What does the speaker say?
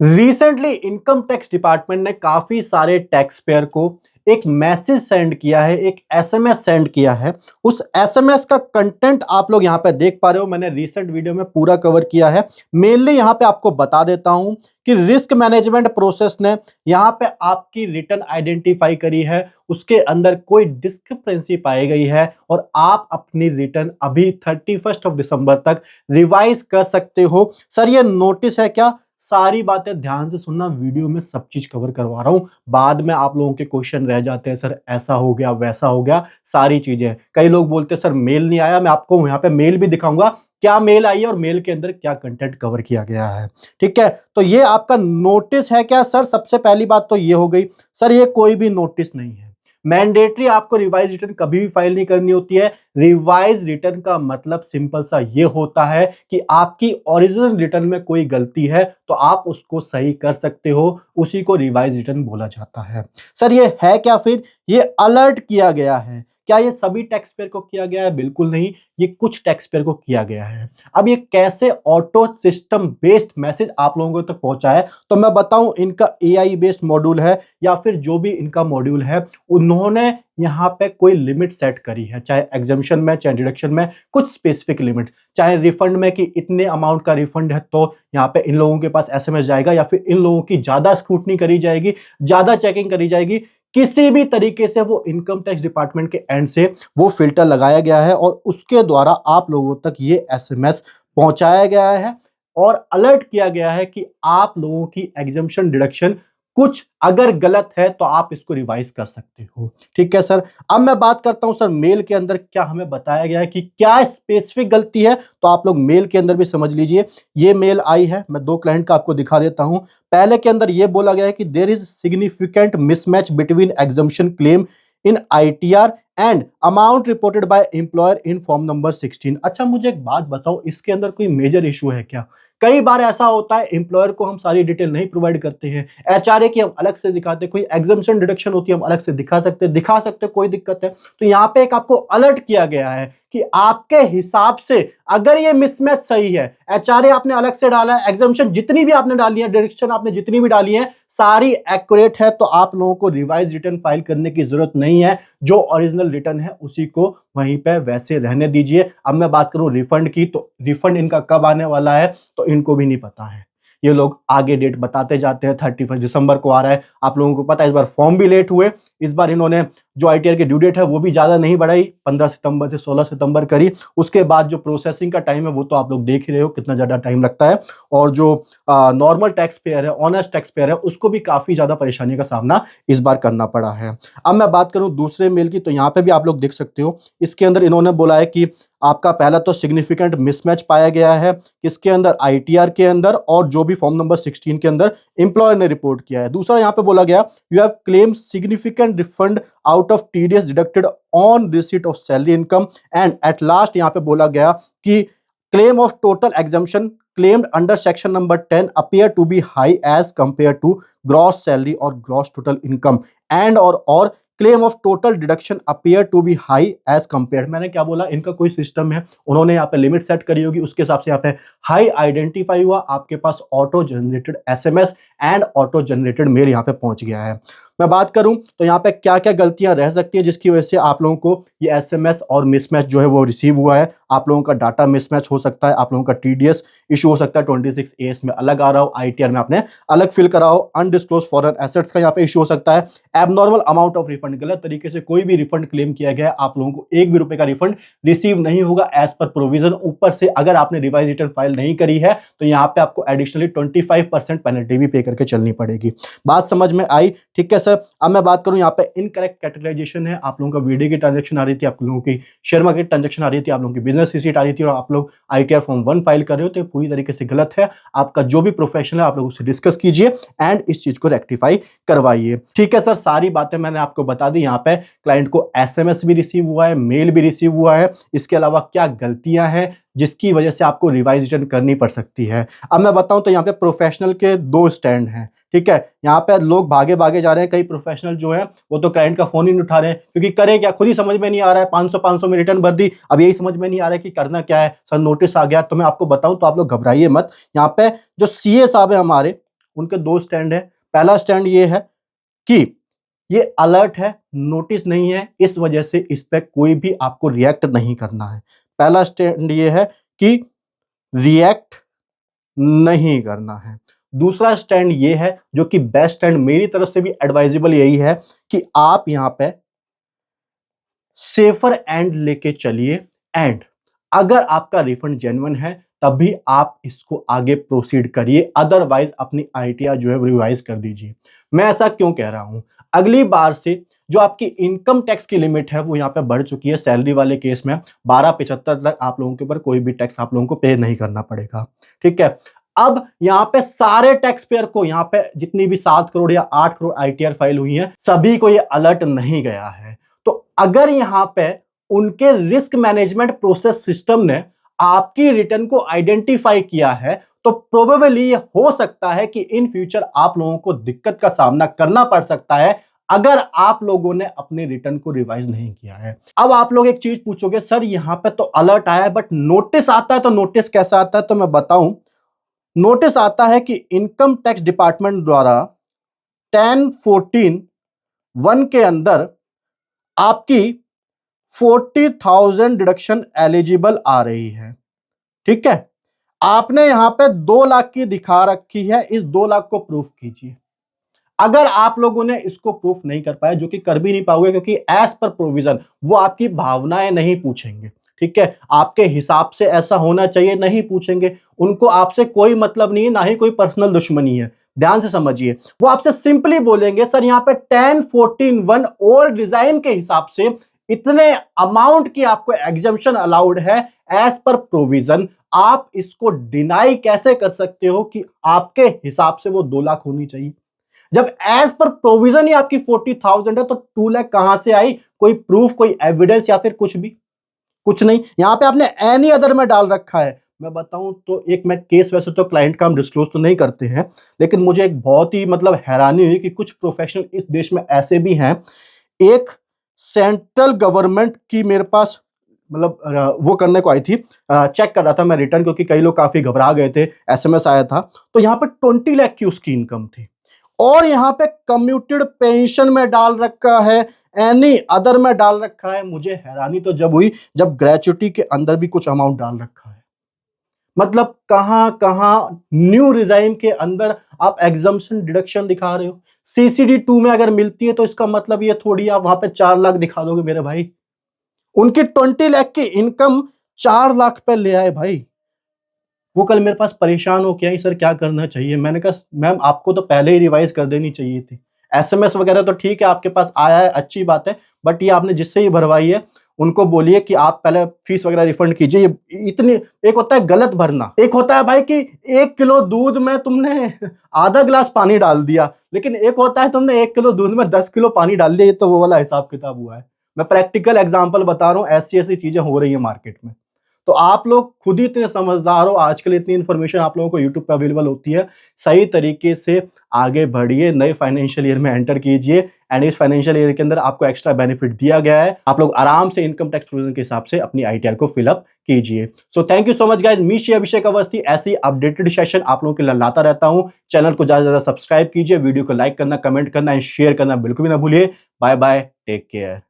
Recently income tax department ने काफी सारे टैक्स पेयर को एक मैसेज सेंड किया है, एक एसएमएस सेंड किया है। उस एसएमएस का कंटेंट आप लोग यहां पे देख पा रहे हो। मैंने रिसेंट वीडियो में पूरा कवर किया है। मेनली यहां पे आपको बता देता हूं कि रिस्क मैनेजमेंट प्रोसेस ने यहां पे आपकी रिटर्न आइडेंटिफाई करी है, उसके अंदर कोई डिस्क्रिपेंसी पाई गई है और आप अपनी रिटर्न अभी 31 ऑफ दिसंबर तक रिवाइज कर सकते हो। सर ये नोटिस है क्या? सारी बातें ध्यान से सुनना, वीडियो में सब चीज कवर करवा रहा हूं। बाद में आप लोगों के क्वेश्चन रह जाते हैं, सर ऐसा हो गया वैसा हो गया, सारी चीजें। कई लोग बोलते हैं सर मेल नहीं आया। मैं आपको यहाँ पे मेल भी दिखाऊंगा, क्या मेल आई है और मेल के अंदर क्या कंटेंट कवर किया गया है। ठीक है, तो ये आपका नोटिस है क्या? सर सबसे पहली बात तो ये हो गई, सर ये कोई भी नोटिस नहीं है। मैंडेटरी आपको रिवाइज रिटर्न कभी भी फाइल नहीं करनी होती है। रिवाइज रिटर्न का मतलब सिंपल सा ये होता है कि आपकी ओरिजिनल रिटर्न में कोई गलती है तो आप उसको सही कर सकते हो, उसी को रिवाइज रिटर्न बोला जाता है। सर ये है क्या फिर? ये अलर्ट किया गया है। क्या ये सभी टैक्स पेयर को किया गया है? बिल्कुल नहीं, ये कुछ टैक्स पेयर को किया गया है। अब ये कैसे ऑटो सिस्टम बेस्ड मैसेज आप लोगों तक पहुंचा है, तो मैं बताऊं, इनका एआई बेस्ड मॉड्यूल है या फिर जो भी इनका मॉड्यूल है, उन्होंने यहाँ पे कोई लिमिट सेट करी है, चाहे एग्जम्पशन में चाहे डिडक्शन में, कुछ स्पेसिफिक लिमिट, चाहे रिफंड में कि इतने अमाउंट का रिफंड है तो यहाँ पे इन लोगों के पास एसएमएस जाएगा, या फिर इन लोगों की ज्यादा स्क्रूटनी करी जाएगी, ज्यादा चेकिंग करी जाएगी। किसी भी तरीके से वो इनकम टैक्स डिपार्टमेंट के एंड से वो फिल्टर लगाया गया है और उसके द्वारा आप लोगों तक ये एसएमएस पहुंचाया गया है और अलर्ट किया गया है कि आप लोगों की एग्जम्पशन डिडक्शन कुछ अगर गलत है तो आप इसको रिवाइज कर सकते हो। ठीक है सर, अब मैं बात करता हूं सर मेल के अंदर क्या हमें बताया गया है कि क्या स्पेसिफिक गलती है, तो आप लोग मेल के अंदर भी समझ लीजिए। ये मेल आई है, मैं दो क्लाइंट का आपको दिखा देता हूं। पहले के अंदर ये बोला गया है कि there is significant mismatch between exemption claim in ITR and amount reported by employer in form number 16। अच्छा मुझे एक बात बताओ, इसके अंदर कोई मेजर इशू है क्या? कई बार ऐसा होता है एम्प्लॉयर को हम सारी डिटेल नहीं प्रोवाइड करते हैं, एचआरए की हम अलग से दिखाते हैं, कोई एग्जम्पशन डिडक्शन होती है हम अलग से दिखा सकते कोई दिक्कत है। तो यहाँ पे एक आपको अलर्ट किया गया है कि आपके हिसाब से अगर ये मिसमैच सही है, एचआरए आपने अलग से डाला है, एग्जम्पशन जितनी भी आपने डाली है, डिडक्शन आपने जितनी भी डाली है, सारी एक्यूरेट है, तो आप लोगों को रिवाइज रिटर्न फाइल करने की जरूरत नहीं है। जो ओरिजिनल रिटर्न है उसी को वहीं पे वैसे रहने दीजिए। अब मैं बात करूं रिफंड की, तो रिफंड इनका कब आने वाला है तो इनको भी नहीं पता है। ये लोग आगे डेट बताते जाते हैं, 31 दिसंबर को आ रहा है। आप लोगों को पता है इस बार फॉर्म भी लेट हुए। इस बार इन्होंने जो आईटीआर की ड्यू डेट है वो भी ज्यादा नहीं बढ़ाई, 15 सितंबर से 16 सितंबर करी। उसके बाद जो प्रोसेसिंग का टाइम है वो तो आप लोग देख ही रहे हो कितना ज्यादा टाइम लगता है, और जो नॉर्मल टैक्स पेयर है, ऑनेस्ट टैक्स पेयर है, उसको भी काफी ज्यादा परेशानी का सामना इस बार करना पड़ा है। अब मैं बात करूं दूसरे मेल की, तो यहाँ पे भी आप लोग देख सकते हो। इसके अंदर इन्होंने बोला है कि आपका पहला तो सिग्निफिकेंट मिसमैच पाया गया है किसके अंदर, आईटीआर के अंदर, और जो भी फॉर्म नंबर 16 के अंदर एम्प्लॉयर ने रिपोर्ट किया है। दूसरा यहाँ पे बोला गया you have claim significant refund out of TDS deducted on receipt of salary income, and at last यहाँ पे बोला गया कि claim of total exemption claimed under section number 10 appear to be high as compared to gross salary or gross total income, and or claim of total deduction appear to be high as compared। मैंने क्या बोला, इनका कोई system है, उन्होंने यहाँ पे limit set करी होगी, उसके हिसाब से यहाँ पे हाई आइडेंटिफाई हुआ, आपके पास auto generated SMS and auto generated mail यहाँ पे पहुंच गया है। मैं बात करूं तो यहाँ पे क्या क्या गलतियां रह सकती हैं जिसकी वजह से आप लोगों को ये एसएमएस और मिसमैच जो है वो रिसीव हुआ है। आप लोगों का डाटा मिसमैच हो सकता है, आप लोगों का टीडीएस इशू हो सकता है, 26 में अलग आ रहा हो, आईटीआर में आपने अलग फिल करा हो, अनडिस्क्लोज फॉरेन एसेट्स का यहाँ पे इशू हो सकता है, एबनॉर्मल अमाउंट ऑफ रिफंड, गलत तरीके से कोई भी रिफंड क्लेम किया गया है, आप लोगों को एक भी रुपए का रिफंड रिसीव नहीं होगा एज पर प्रोविजन। ऊपर से अगर आपने रिवाइज रिटर्न फाइल नहीं करी है तो यहाँ पे आपको एडिशनली 25% पेनल्टी भी पे करके चलनी पड़ेगी। बात समझ में आई? ठीक है सर, अब मैं बात करूं यहाँ पे इनकरेक्ट कैटेगराइजेशन है। आप लोगों का वीडियो की ट्रांजैक्शन आ रही थी, आप लोगों की शेयर मार्केट ट्रांजैक्शन आ रही थी, आप लोगों की बिजनेस रिसीट आ रही थी, और आप लोग आईटीआर फॉर्म 1 फाइल कर रहे हो, तो ये पूरी तरीके से गलत है। आपका जो भी प्रोफेशनल है आप लोग उससे डिस्कस कीजिए एंड इस चीज को रेक्टिफाई करवाइए। ठीक है सर, सारी बातें मैंने आपको बता दी। यहाँ पे क्लाइंट को एसएमएस भी रिसीव हुआ है, मेल भी रिसीव हुआ है, इसके अलावा क्या गलतियां हैं जिसकी वजह से आपको रिवाइज रिटर्न करनी पड़ सकती है। अब मैं बताऊं तो यहाँ पे प्रोफेशनल के 2 स्टैंड हैं। ठीक है, यहाँ पे लोग भागे भागे जा रहे हैं, कई प्रोफेशनल जो है वो तो क्लाइंट का फोन ही नहीं उठा रहे हैं, क्योंकि करें क्या, खुद ही समझ में नहीं आ रहा है। 500 में रिटर्न भर दी, अब यही समझ में नहीं आ रहा है कि करना क्या है। सर नोटिस आ गया, तो मैं आपको बताऊं तो आप लोग घबराइए मत। यहाँ पे जो सीए साहब है हमारे, उनके दो स्टैंड है। पहला स्टैंड ये है कि ये अलर्ट है, नोटिस नहीं है, इस वजह से इस पे कोई भी आपको रिएक्ट नहीं करना है। पहला स्टैंड ये है कि रिएक्ट नहीं करना है। दूसरा स्टैंड ये है, जो कि बेस्ट स्टैंड मेरी तरफ से भी एडवाइजेबल यही है, कि आप यहां पे सेफर एंड लेके चलिए, एंड अगर आपका रिफंड जेन्युइन है तभी आप इसको आगे प्रोसीड करिए, अदरवाइज अपनी आईटीआर जो है वो रिवाइज कर दीजिए। मैं ऐसा क्यों कह रहा हूं, अगली बार से जो आपकी इनकम टैक्स की लिमिट है वो यहां पे बढ़ चुकी है। सैलरी वाले केस में 1275 तक आप लोगों के ऊपर कोई भी टैक्स आप लोगों को पे नहीं करना पड़ेगा, ठीक है। अब यहां पे सारे टैक्स पेयर को, यहां पे जितनी भी 7 करोड़ या 8 करोड़ आईटीआर फाइल हुई है, सभी को ये अलर्ट नहीं गया है। तो अगर यहां पे उनके रिस्क मैनेजमेंट प्रोसेस सिस्टम ने आपकी रिटर्न को आइडेंटिफाई किया है, तो प्रोबेबली ये हो सकता है कि इन फ्यूचर आप लोगों को दिक्कत का सामना करना पड़ सकता है अगर आप लोगों ने अपने रिटर्न को रिवाइज नहीं किया है। अब आप लोग एक चीज पूछोगे, सर यहां पे तो अलर्ट आया है बट नोटिस आता है, तो नोटिस कैसा आता है? तो मैं बताऊं, नोटिस आता है कि इनकम टैक्स डिपार्टमेंट द्वारा 1014(1) के अंदर आपकी 40,000 डिडक्शन एलिजिबल आ रही है, ठीक है। आपने यहां पे 2 लाख की दिखा रखी है, इस 2 लाख को प्रूफ कीजिए। अगर आप लोगों ने इसको प्रूफ नहीं कर पाए, जो कि कर भी नहीं पाओगे क्योंकि एज पर प्रोविजन वो आपकी भावनाएं नहीं पूछेंगे, ठीक है, आपके हिसाब से ऐसा होना चाहिए नहीं पूछेंगे, उनको आपसे कोई मतलब नहीं है, ना ही कोई पर्सनल दुश्मनी है। ध्यान से समझिए, वो आपसे सिंपली बोलेंगे सर यहां पे 1014(1) ओल्ड डिजाइन के हिसाब से इतने अमाउंट की आपको एग्जम्पशन अलाउड है एज पर प्रोविजन, आप इसको डिनाई कैसे कर सकते हो कि आपके हिसाब से वो 2 लाख होनी चाहिए? जब एज पर प्रोविजन ही आपकी 40,000 है तो 2 लाख कहां से आई? कोई प्रूफ, कोई एविडेंस या फिर कुछ भी? कुछ नहीं। यहां पे आपने एनी अदर में डाल रखा है। मैं बताऊं तो एक मैं केस, वैसे तो क्लाइंट का हम डिस्क्लोज तो नहीं करते हैं, लेकिन मुझे एक बहुत ही मतलब हैरानी हुई कि कुछ प्रोफेशनल इस देश में ऐसे भी हैं। एक सेंट्रल गवर्नमेंट की मेरे पास मतलब वो करने को आई थी, चेक कर रहा था मैं रिटर्न, क्योंकि कई लोग काफी घबरा गए थे, एसएमएस आया था, तो यहां पे 20 लाख की उसकी इनकम थी, और यहां पे कम्यूटेड पेंशन में डाल रखा है, एनी अदर में डाल रखा है। मुझे हैरानी तो जब हुई जब ग्रेचुटी के अंदर भी कुछ अमाउंट डाल रखा है। मतलब कहां कहां न्यू रिजाइम के अंदर आप एग्जम्पशन डिडक्शन दिखा रहे हो। सीसीडी 2 में अगर मिलती है तो इसका मतलब ये थोड़ी आप वहां पे 4 लाख दिखा दोगे मेरे भाई। उनकी 20 लाख की इनकम 4 लाख पे ले आए भाई। वो कल मेरे पास परेशान हो क्या, सर क्या करना चाहिए? मैंने कहा मैम आपको तो पहले ही रिवाइज कर देनी चाहिए थी। एसएमएस वगैरह तो ठीक है आपके पास आया है, अच्छी बात है, बट ये आपने जिससे ही भरवाई है उनको बोलिए कि आप पहले फीस वगैरह रिफंड कीजिए। ये इतनी, एक होता है गलत भरना, एक होता है भाई कि 1 किलो दूध में तुमने आधा गिलास पानी डाल दिया, लेकिन एक होता है तुमने 1 किलो दूध में 10 किलो पानी डाल दिया। ये तो वो वाला हिसाब किताब हुआ है। मैं प्रैक्टिकल एग्जांपल बता रहा हूँ, ऐसी ऐसी चीजें हो रही है मार्केट में। तो आप लोग खुद ही इतने समझदार हो, आजकल इतनी इंफॉर्मेशन आप लोगों को यूट्यूब पे अवेलेबल होती है, सही तरीके से आगे बढ़िए, नए फाइनेंशियल ईयर में एंटर कीजिए, एंड इस फाइनेंशियल ईयर के अंदर आपको एक्स्ट्रा बेनिफिट दिया गया है। आप लोग आराम से इनकम टैक्स प्रोविजन के हिसाब से अपनी आईटीआर को फिलअप कीजिए। So thank you so much guys, मी अभिषेक अवस्थी ऐसी अपडेटेड सेशन आप लोगों के लिए लाता रहता हूं। चैनल को ज्यादा से ज्यादा सब्सक्राइब कीजिए, वीडियो को लाइक करना, कमेंट करना एंड शेयर करना बिल्कुल भी ना भूलिए। Bye bye, take care.